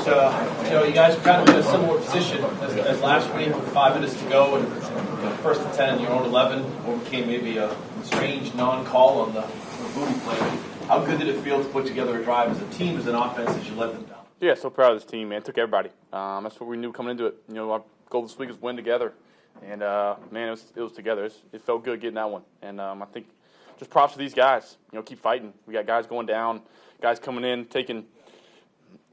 You guys are kind of in a similar position as last week with 5 minutes to go, and first and 10, your own 11, overcame maybe a strange non-call on the booty play. How good did it feel to put together a drive as a team, as an offense, as you led them down? Yeah, so proud of this team, man. It took everybody. That's what we knew coming into it. Our goal this week is win together, and man, it was together. It felt good getting that one, and I think just props to these guys. Keep fighting. We got guys going down, guys coming in, taking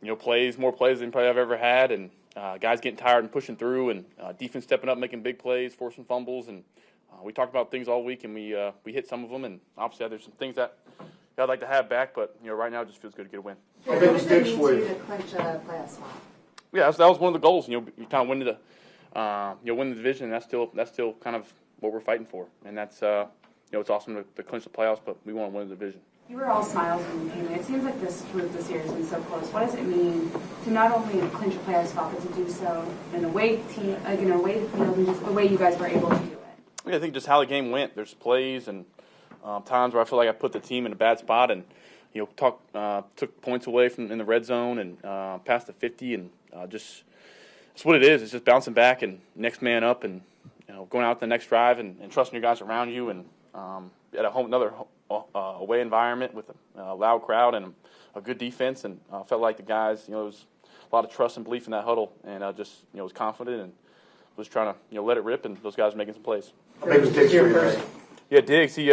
more plays than probably I've ever had, and guys getting tired and pushing through, and defense stepping up, making big plays, forcing fumbles, and we talked about things all week, and we hit some of them, and obviously there's some things that I'd like to have back, but right now it just feels good to get a win. What does it mean to you to clinch a playoff spot? Yeah, that was one of the goals. You kind of win the division, and that's still kind of what we're fighting for, and that's it's awesome to clinch the playoffs, but we want to win the division. You were all smiles when you came in. It seems like this year has been so close. What does it mean to not only clinch a playoff spot, but to do so in a way field, and just the way you guys were able to do it? Yeah, I think just how the game went. There's plays and times where I feel like I put the team in a bad spot, and took points away from in the red zone and past the 50, and just it's what it is. It's just bouncing back and next man up, and going out the next drive and trusting your guys around you, and at another away environment with a loud crowd and a good defense, and felt like the guys, there was a lot of trust and belief in that huddle, and was confident and was trying to let it rip, and those guys were making some plays. How big was Diggs for you, right? Yeah, Diggs. He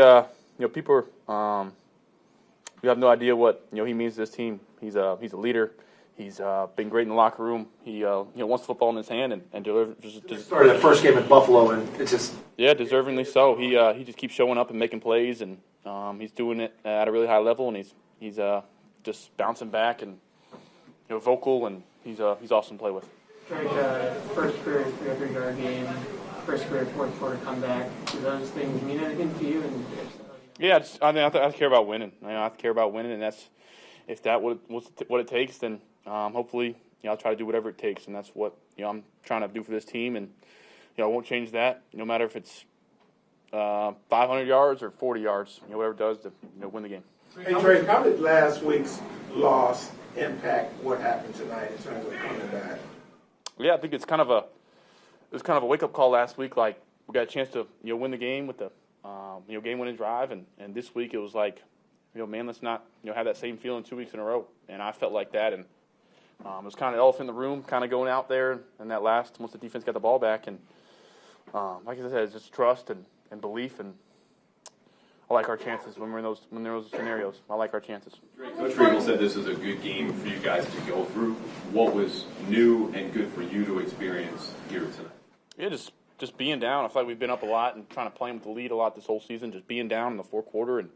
people you have no idea what he means to this team. He's a leader. He's been great in the locker room. He wants football in his hand and delivers. Started that first game at Buffalo, and it's just deservingly so. He just keeps showing up and making plays, and he's doing it at a really high level, and he's just bouncing back and vocal, and he's awesome to play with. Drake, first career 300-yard game, first career fourth quarter comeback. Do those things mean anything to you? And yeah, I care about winning. I care about winning, and that's if that what it takes, then hopefully I'll try to do whatever it takes, and that's what I'm trying to do for this team, and I won't change that, no matter if it's 500 yards or 40 yards, whatever it does to win the game. Hey Drake, how did last week's loss impact what happened tonight in terms of coming back? Yeah, I think it was kind of a wake up call last week. Like we got a chance to win the game with the game winning drive, and this week it was like man, let's not have that same feeling 2 weeks in a row, and I felt like that, and it was kind of elephant in the room, kind of going out there and that last once the defense got the ball back, and like I said, it's just trust and belief, and I like our chances when there are those scenarios. I like our chances. Coach Regal said this is a good game for you guys to go through. What was new and good for you to experience here tonight? Yeah, just being down. I feel like we've been up a lot and trying to play with the lead a lot this whole season. Just being down in the fourth quarter and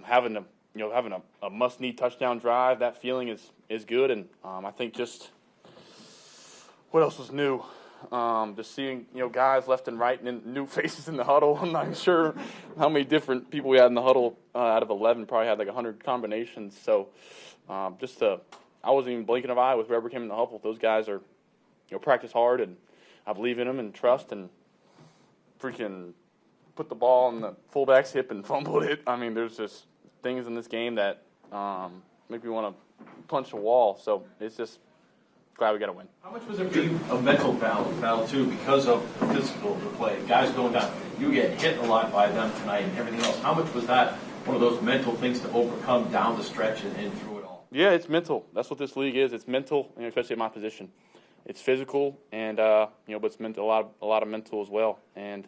having a must-need touchdown drive. That feeling is good, and I think just what else was new. Just seeing guys left and right and new faces in the huddle. I'm not sure how many different people we had in the huddle. Out of 11, probably had like 100 combinations. So I wasn't even blinking an eye with whoever came in the huddle. Those guys are practice hard, and I believe in them and trust, and freaking put the ball on the fullback's hip and fumbled it. I mean, there's just things in this game that make me want to punch a wall. So it's just glad we got to win. How much was it being a mental battle too, because of the physical of the play? Guys going down, you get hit a lot by them tonight and everything else. How much was that one of those mental things to overcome down the stretch and through it all? Yeah, it's mental. That's what this league is. It's mental, and especially in my position. It's physical, and but it's mental, a lot of mental as well. And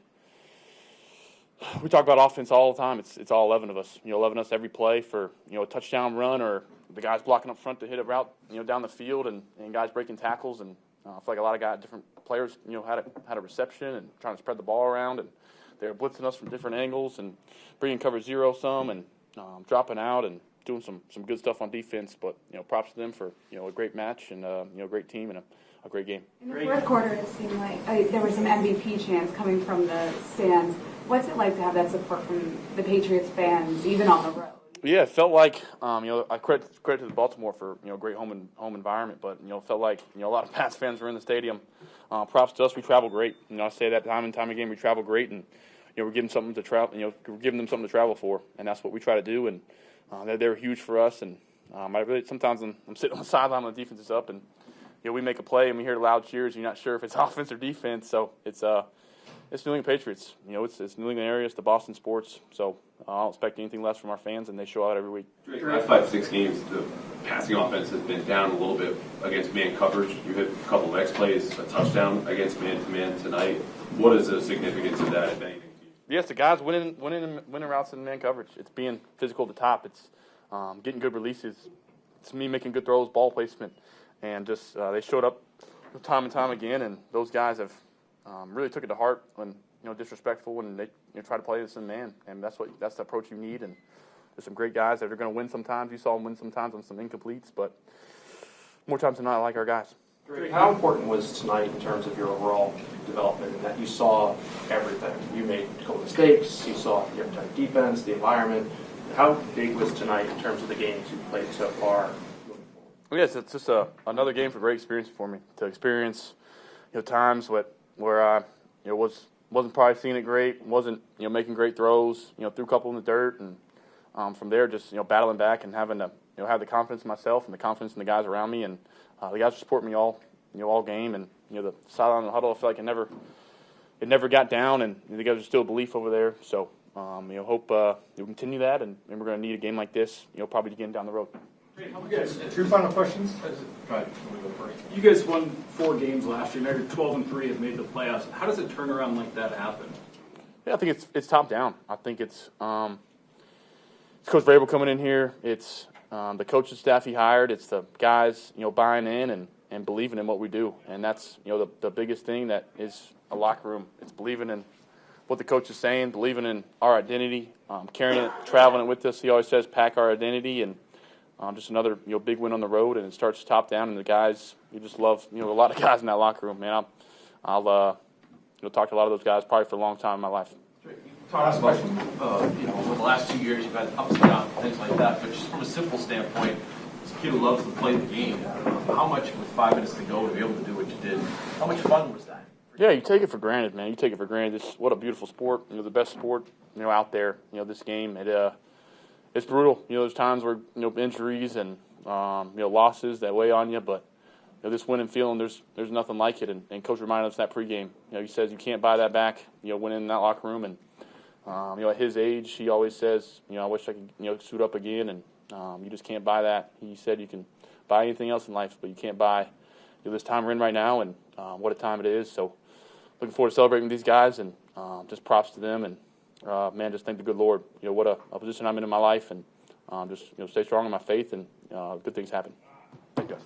we talk about offense all the time. It's all 11 of us. 11 of us every play for a touchdown run, or the guys blocking up front to hit a route down the field, and guys breaking tackles. And I feel like a lot of different players had a reception and trying to spread the ball around, and they were blitzing us from different angles and bringing cover zero some, and dropping out and doing some good stuff on defense. But props to them for a great match and a great team and a great game. In the fourth quarter, it seemed like there was some MVP chants coming from the stands. What's it like to have that support from the Patriots fans, even on the road? Yeah, it felt like I credit to Baltimore for great home environment, but it felt like a lot of Pats fans were in the stadium. Props to us, we travel great. I say that time and time again, we travel great, and we're giving something to travel. We're giving them something to travel for, and that's what we try to do. And they were huge for us, and I really sometimes I'm sitting on the sideline when the defense is up, and we make a play and we hear loud cheers. You're not sure if it's offense or defense, so it's New England Patriots. It's New England area, it's the Boston sports. So I don't expect anything less from our fans, and they show out every week. Drake, last 5-6 games, the passing offense has been down a little bit against man coverage. You hit a couple of X plays, a touchdown against man-to-man tonight. What is the significance of that, if anything? Yes, the guys winning routes in man coverage. It's being physical at the top. It's getting good releases. It's me making good throws, ball placement, and just they showed up time and time again. And those guys have really took it to heart when disrespectful when they try to play this in man. And that's the approach you need. And there's some great guys that are going to win sometimes. You saw them win sometimes on some incompletes, but more times than not, I like our guys. Drake, how important was tonight in terms of your overall development in that you saw everything? You made a couple mistakes, you saw the type defense, the environment. How big was tonight in terms of the games you played so far moving forward? Yes, it's just another game for great experience for me. To experience times where I wasn't probably seeing it great, wasn't making great throws, threw a couple in the dirt, and from there just battling back and having to have the confidence in myself and the confidence in the guys around me, and the guys support me all game, and the sideline and the huddle, I feel like it never got down, and the guys are still a belief over there. So hope you'll continue that, and we're going to need a game like this probably again down the road. Two final questions. You guys won 4 games last year. Now you're 12-3, have made the playoffs. How does a turnaround like that happen? Yeah, I think it's top down. I think it's Coach Vrabel coming in here. It's the coaching staff he hired. It's the guys buying in and believing in what we do, and that's the biggest thing that is a locker room. It's believing in what the coach is saying, believing in our identity, carrying it, traveling it with us. He always says, pack our identity, and just another big win on the road, and it starts top down. And the guys, you just love a lot of guys in that locker room, man. I'll talk to a lot of those guys probably for a long time in my life. Talk about over the last 2 years you've had ups and downs and things like that, but just from a simple standpoint, as a kid who loves to play the game, how much with 5 minutes to go to be able to do what you did, how much fun was that? Yeah, you take it for granted, man. You take it for granted. What a beautiful sport. The best sport out there. This game. It's brutal. There's times where injuries and losses that weigh on you, but this winning feeling, there's nothing like it. And Coach reminded us that pregame. He says you can't buy that back. Winning in that locker room, and at his age, he always says, I wish I could suit up again, and you just can't buy that. He said you can buy anything else in life, but you can't buy this time we're in right now, and what a time it is. So looking forward to celebrating with these guys, and just props to them, and man, just thank the good Lord. What a position I'm in my life, and just stay strong in my faith, and good things happen. Thank you guys.